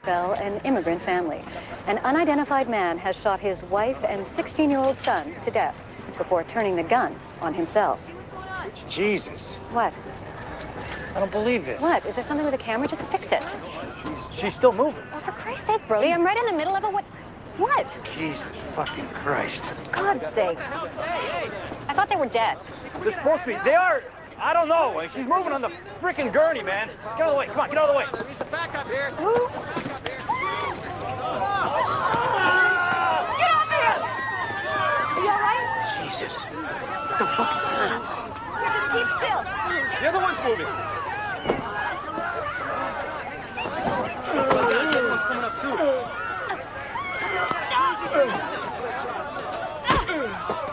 befell an immigrant family. An unidentified man has shot his wife and 16-year-old son to death before turning the gun on himself. Jesus. What? I don't believe this. What? Is there something with the camera? Just fix it. She's still moving. Oh, for Christ's sake, Brody, I'm right in the middle of it. What? Jesus fucking Christ. God's sakes. I thought they were dead. They're supposed to be. They are. I don't know. She's moving on the freaking gurney, man. Get out of the way. Come on, get out of the way. There's a backup here. Get off here! Are you all right? Jesus. What the fuck is that? Here, just keep still. The other one's moving. The other one's coming up too.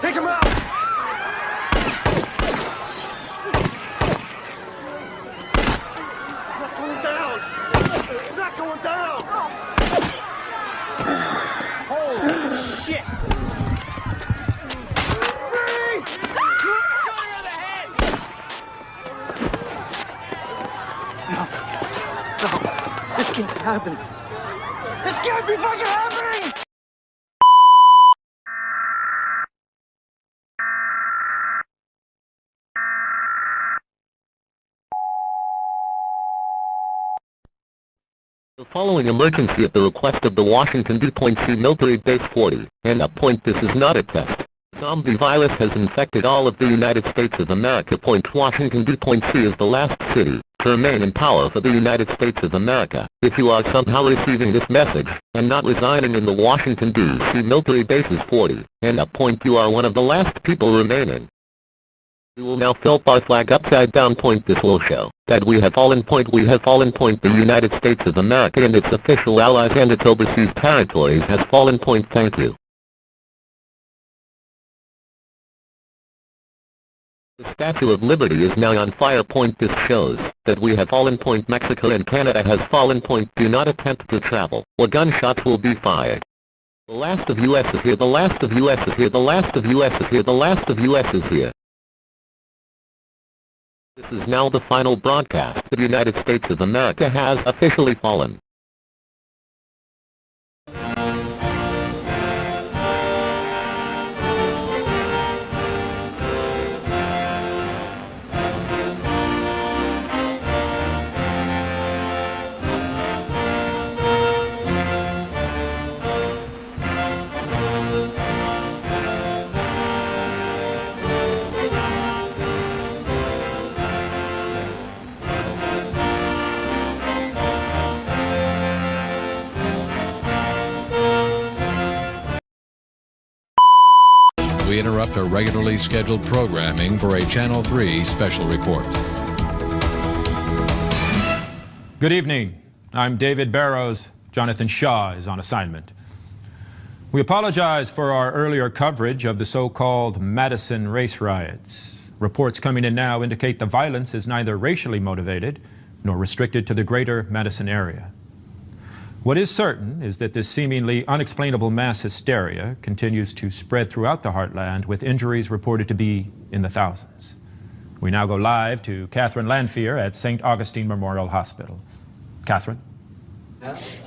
Take him out! It's not going down! It's not going down! Holy shit! No, this can't happen. This can't be fucking happening! The following emergency at the request of the Washington D.C. military base 40, and a point this is not a test. Zombie virus has infected all of the United States of America. Washington D.C. is the last city to remain in power for the United States of America. If you are somehow receiving this message, and not residing in the Washington D.C. military bases 40, and a point you are one of the last people remaining. We will now flip our flag upside down. This will show that we have fallen. We have fallen. The United States of America and its official allies and its overseas territories has fallen. Thank you. The Statue of Liberty is now on fire. This shows that we have fallen. Mexico and Canada has fallen. Do not attempt to travel, or gunshots will be fired. The last of U.S. is here. The last of U.S. is here. The last of U.S. is here. The last of U.S. is here. This is now the final broadcast. The United States of America has officially fallen. We interrupt our regularly scheduled programming for a Channel 3 special report. Good evening. I'm David Barrows. Jonathan Shaw is on assignment. We apologize for our earlier coverage of the so-called Madison race riots. Reports coming in now indicate the violence is neither racially motivated nor restricted to the greater Madison area. What is certain is that this seemingly unexplainable mass hysteria continues to spread throughout the heartland, with injuries reported to be in the thousands. We now go live to Catherine Lanphier at St. Augustine Memorial Hospital. Catherine?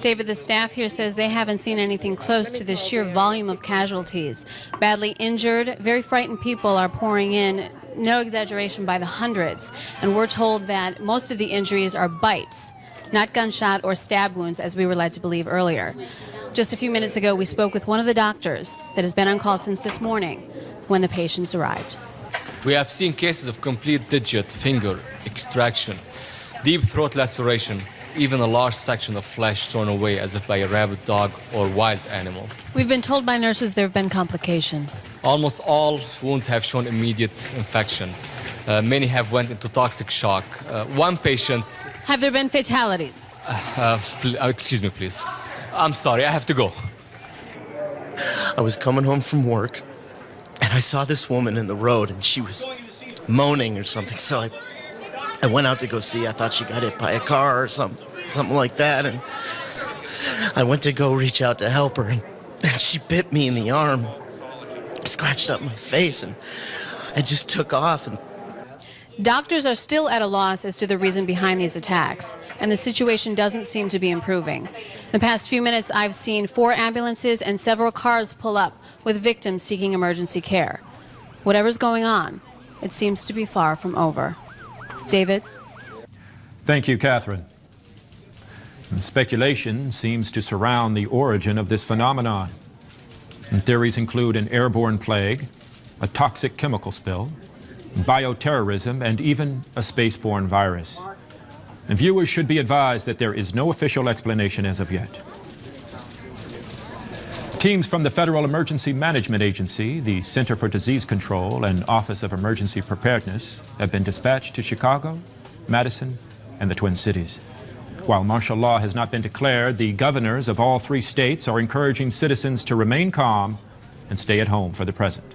David, the staff here says they haven't seen anything close to the sheer volume of casualties. Badly injured, very frightened people are pouring in, no exaggeration, by the hundreds. And we're told that most of the injuries are bites, not gunshot or stab wounds, as we were led to believe earlier. Just a few minutes ago, we spoke with one of the doctors that has been on call since this morning when the patients arrived. We have seen cases of complete digit, finger extraction, deep throat laceration, even a large section of flesh torn away as if by a rabid dog or wild animal. We've been told by nurses there have been complications. Almost all wounds have shown immediate infection. Many have went into toxic shock. One patient... Have there been fatalities? Excuse me, please. I'm sorry, I have to go. I was coming home from work, and I saw this woman in the road, and she was moaning or something, so I went out to go see. I thought she got hit by a car or something like that, and I went to go reach out to help her, and she bit me in the arm, scratched up my face, and I just took off. And Doctors are still at a loss as to the reason behind these attacks, and the situation doesn't seem to be improving. The past few minutes, I've seen 4 ambulances and several cars pull up with victims seeking emergency care. Whatever's going on, it seems to be far from over. David? Thank you, Catherine. And speculation seems to surround the origin of this phenomenon. And theories include an airborne plague, a toxic chemical spill, bioterrorism, and even a spaceborne virus. And viewers should be advised that there is no official explanation as of yet. Teams from the Federal Emergency Management Agency, the Center for Disease Control, and Office of Emergency Preparedness have been dispatched to Chicago, Madison, and the Twin Cities. While martial law has not been declared, the governors of all 3 states are encouraging citizens to remain calm and stay at home for the present.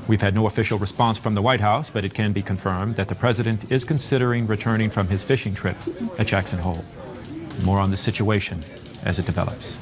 We've had no official response from the White House, but it can be confirmed that the president is considering returning from his fishing trip at Jackson Hole. More on the situation as it develops.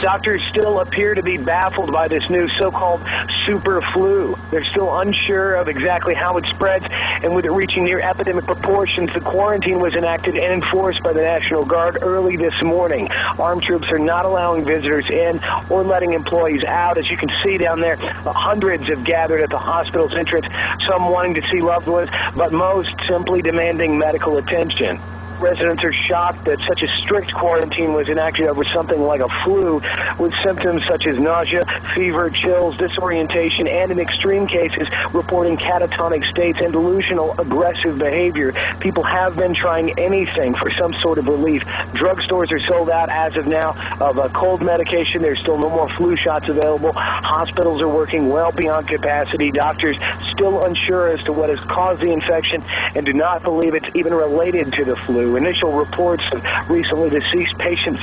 Doctors still appear to be baffled by this new so-called super flu. They're still unsure of exactly how it spreads, and with it reaching near epidemic proportions, the quarantine was enacted and enforced by the National Guard early this morning. Armed troops are not allowing visitors in or letting employees out. As you can see down there, hundreds have gathered at the hospital's entrance, some wanting to see loved ones, but most simply demanding medical attention. Residents are shocked that such a strict quarantine was enacted over something like a flu, with symptoms such as nausea, fever, chills, disorientation, and in extreme cases, reporting catatonic states and delusional aggressive behavior. People have been trying anything for some sort of relief. Drugstores are sold out as of now of cold medication. There's still no more flu shots available. Hospitals are working well beyond capacity. Doctors still unsure as to what has caused the infection and do not believe it's even related to the flu. Initial reports of recently deceased patients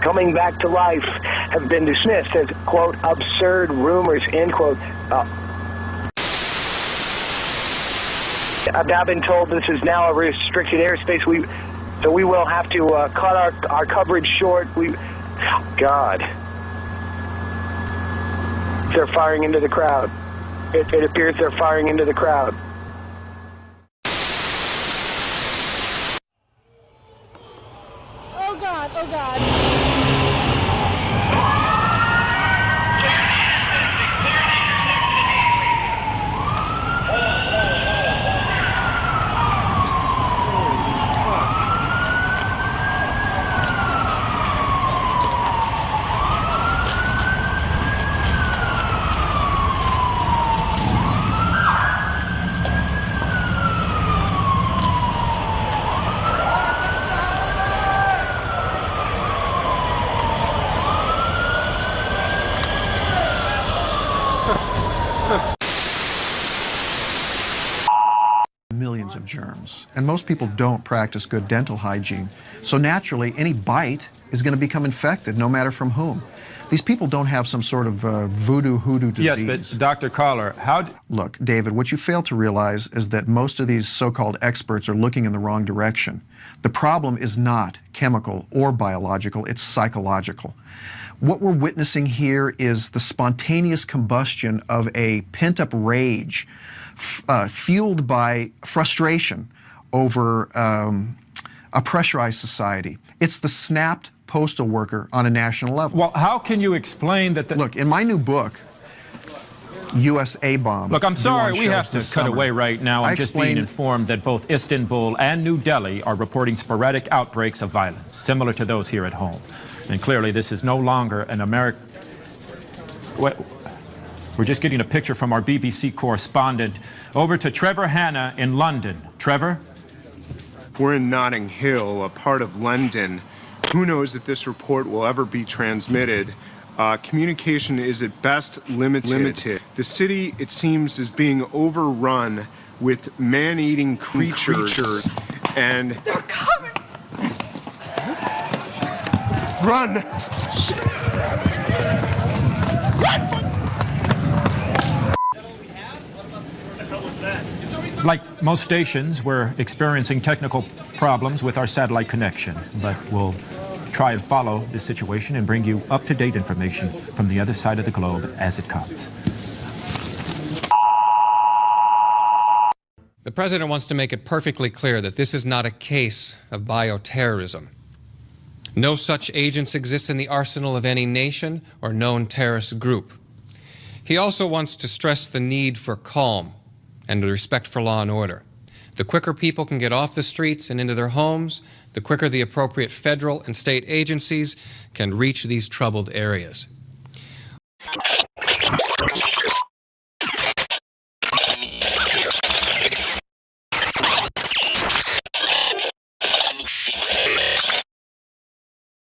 coming back to life have been dismissed as, quote, absurd rumors, end quote. I've now been told this is now a restricted airspace, so we will have to cut our coverage short. God. They're firing into the crowd. It appears they're firing into the crowd. Oh, God. Millions of germs, and most people don't practice good dental hygiene, so naturally any bite is going to become infected no matter from whom. These people don't have some sort of voodoo hoodoo disease. Yes, but Dr. Collar, Look, David, what you fail to realize is that most of these so-called experts are looking in the wrong direction. The problem is not chemical or biological, it's psychological. What we're witnessing here is the spontaneous combustion of a pent-up rage fueled by frustration over a pressurized society. It's the snapped postal worker on a national level. Well, how can you explain that Look, in my new book, USA Bomb. Look, I'm sorry, we have to cut away right now. I'm just being informed that both Istanbul and New Delhi are reporting sporadic outbreaks of violence, similar to those here at home. And clearly this is no longer an American... We're just getting a picture from our BBC correspondent. Over to Trevor Hanna in London. Trevor? We're in Notting Hill, a part of London. Who knows if this report will ever be transmitted? Communication is at best limited. The city, it seems, is being overrun with man-eating creatures. And... They're coming! Run! Run! Like most stations, we're experiencing technical problems with our satellite connection, but we'll try and follow the situation and bring you up-to-date information from the other side of the globe as it comes. The President wants to make it perfectly clear that this is not a case of bioterrorism. No such agents exist in the arsenal of any nation or known terrorist group. He also wants to stress the need for calm and the respect for law and order. The quicker people can get off the streets and into their homes, the quicker the appropriate federal and state agencies can reach these troubled areas.